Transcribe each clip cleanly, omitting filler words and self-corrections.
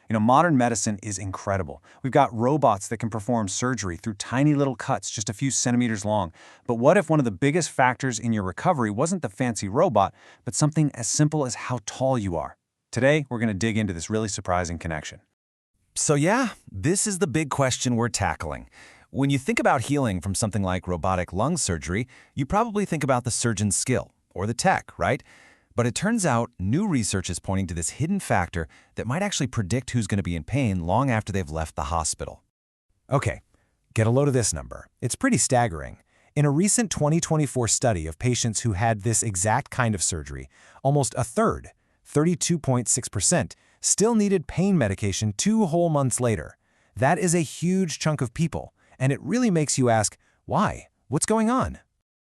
Modern medicine is incredible. We've got robots that can perform surgery through tiny little cuts just a few centimeters long. But what if one of the biggest factors in your recovery wasn't the fancy robot, but something as simple as how tall you are? Today, we're going to dig into this really surprising connection. So yeah, this is the big question we're tackling. When you think about healing from something like robotic lung surgery, you probably think about the surgeon's skill, or the tech, right? But it turns out new research is pointing to this hidden factor that might actually predict who's going to be in pain long after they've left the hospital. Okay, get a load of this number. It's pretty staggering. In a recent 2024 study of patients who had this exact kind of surgery, almost a third, 32.6%, still needed pain medication 2 whole months later. That is a huge chunk of people, and it really makes you ask, why? What's going on?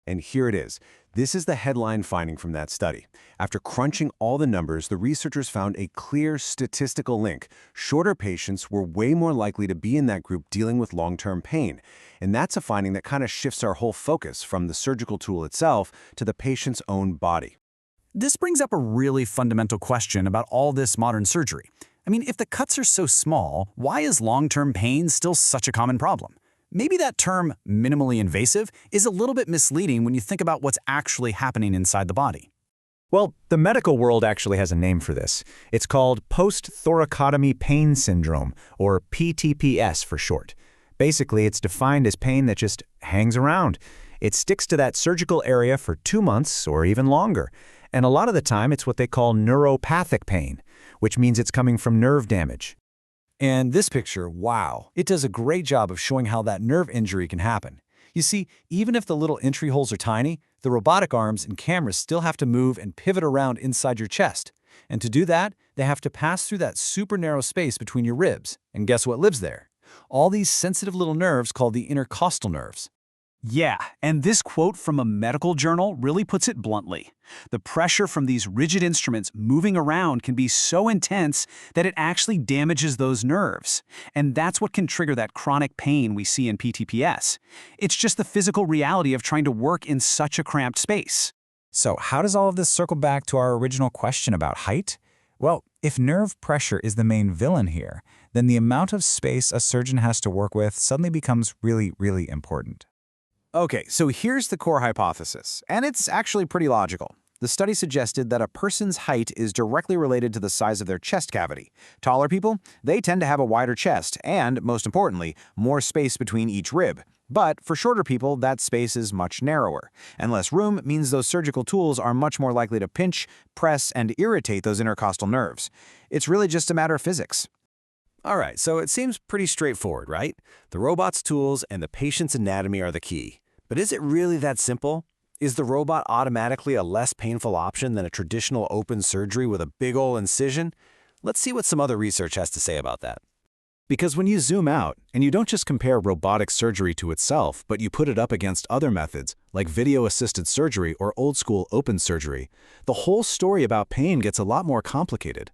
And here it is. This is the headline finding from that study. After crunching all the numbers, the researchers found a clear statistical link. Shorter patients were way more likely to be in that group dealing with long-term pain. And that's a finding that kind of shifts our whole focus from the surgical tool itself to the patient's own body. This brings up a really fundamental question about all this modern surgery. I mean, if the cuts are so small, why is long-term pain still such a common problem? Maybe that term, minimally invasive, is a little bit misleading when you think about what's actually happening inside the body. Well, the medical world actually has a name for this. It's called post-thoracotomy pain syndrome, or PTPS for short. Basically, it's defined as pain that just hangs around. It sticks to that surgical area for 2 months or even longer. And a lot of the time, it's what they call neuropathic pain, which means it's coming from nerve damage. And this picture, wow, it does a great job of showing how that nerve injury can happen. You see, even if the little entry holes are tiny, the robotic arms and cameras still have to move and pivot around inside your chest. And to do that, they have to pass through that super narrow space between your ribs. And guess what lives there? All these sensitive little nerves called the intercostal nerves. Yeah, and this quote from a medical journal really puts it bluntly. The pressure from these rigid instruments moving around can be so intense that it actually damages those nerves. And that's what can trigger that chronic pain we see in PTPS. It's just the physical reality of trying to work in such a cramped space. So how does all of this circle back to our original question about height? Well, if nerve pressure is the main villain here, then the amount of space a surgeon has to work with suddenly becomes really, really important. Okay, so here's the core hypothesis, and it's actually pretty logical. The study suggested that a person's height is directly related to the size of their chest cavity. Taller people, they tend to have a wider chest and, most importantly, more space between each rib. But for shorter people, that space is much narrower. And less room means those surgical tools are much more likely to pinch, press, and irritate those intercostal nerves. It's really just a matter of physics. All right, so it seems pretty straightforward, right? The robot's tools and the patient's anatomy are the key. But is it really that simple? Is the robot automatically a less painful option than a traditional open surgery with a big ol' incision? Let's see what some other research has to say about that. Because when you zoom out, and you don't just compare robotic surgery to itself, but you put it up against other methods, like video-assisted surgery or old-school open surgery, the whole story about pain gets a lot more complicated.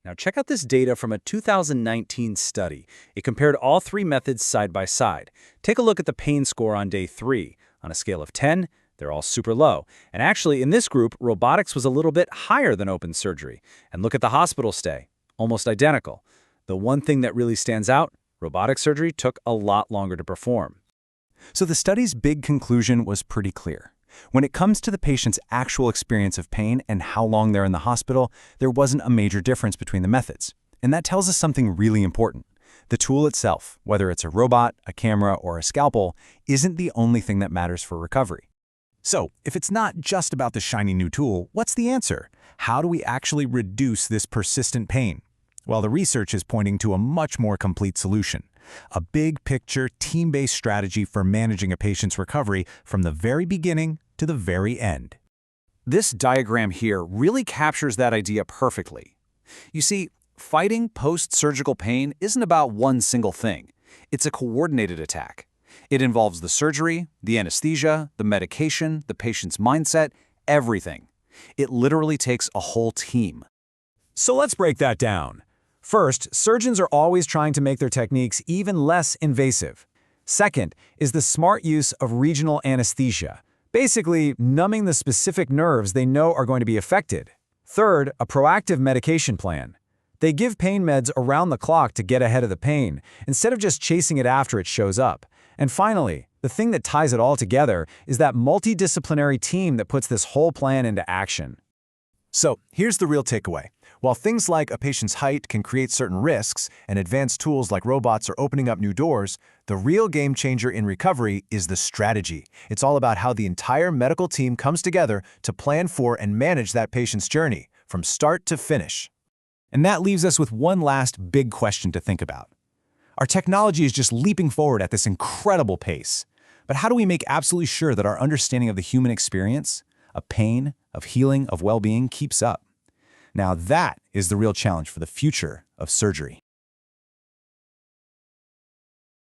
Now check out this data from a 2019 study. It compared all 3 methods side by side. Take a look at the pain score on day 3. On a scale of 10, they're all super low. And actually, in this group, robotics was a little bit higher than open surgery. And look at the hospital stay, almost identical. The one thing that really stands out, robotic surgery took a lot longer to perform. So the study's big conclusion was pretty clear. When it comes to the patient's actual experience of pain and how long they're in the hospital, there wasn't a major difference between the methods. And that tells us something really important. The tool itself, whether it's a robot, a camera, or a scalpel, isn't the only thing that matters for recovery. So, if it's not just about the shiny new tool, what's the answer? How do we actually reduce this persistent pain? Well, the research is pointing to a much more complete solution. A big-picture, team-based strategy for managing a patient's recovery from the very beginning to the very end. This diagram here really captures that idea perfectly. You see, fighting post-surgical pain isn't about one single thing. It's a coordinated attack. It involves the surgery, the anesthesia, the medication, the patient's mindset, everything. It literally takes a whole team. So let's break that down. First, surgeons are always trying to make their techniques even less invasive. Second is the smart use of regional anesthesia, basically numbing the specific nerves they know are going to be affected. Third, a proactive medication plan. They give pain meds around the clock to get ahead of the pain, instead of just chasing it after it shows up. And finally, the thing that ties it all together is that multidisciplinary team that puts this whole plan into action. So here's the real takeaway. While things like a patient's height can create certain risks, and advanced tools like robots are opening up new doors, the real game changer in recovery is the strategy. It's all about how the entire medical team comes together to plan for and manage that patient's journey, from start to finish. And that leaves us with one last big question to think about. Our technology is just leaping forward at this incredible pace. But how do we make absolutely sure that our understanding of the human experience, of pain, of healing, of well-being keeps up? Now that is the real challenge for the future of surgery.